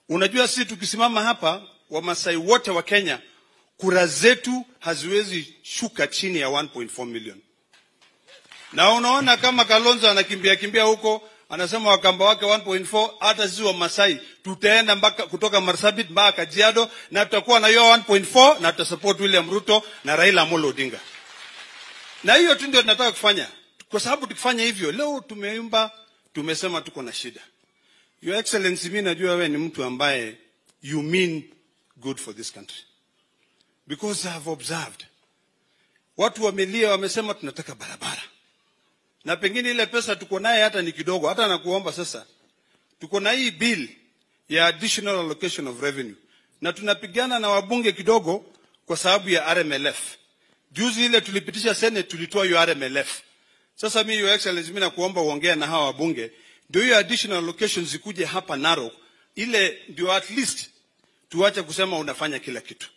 Unajua sisi tukisimama hapa, Wamasai wote wa Kenya, kura zetu haziwezi shuka chini ya 1.4 million. Na unaona kama Kalonzo anakimbia huko, anasema Wakamba wake 1.4, hata sisi Wamasai tutaenda mpaka kutoka Marsabit mpaka Kajiado, na tutakuwa na hiyo 1.4 na tutasupport William Ruto na Raila Amolo Odinga. Na hiyo tu ndio tunataka kufanya. Kwa sababu tukifanya hivyo, leo tumeimba, tumesema tuko na shida. Your Excellency, mimi najua wewe ni mtu ambaye you mean good for this country. Because I have observed. Watu wamelia, wamesema tunataka barabara. Na pengine ile pesa tuko naye hata ni kidogo, hata nakuomba sasa. Tuko na hii bill ya additional allocation of revenue. Na tunapigana na wabunge kidogo kwa sababu ya RMLF. Juzi ile tulipitisha Senate, tulitoa hiyo RMLF. Sasa mimi, Your Excellency, mimi nakuomba uongee na hawa wabunge, ndio hiyo additional allocations zikuje hapa Narok, ile ndio at least tuache kusema unafanya kila kitu.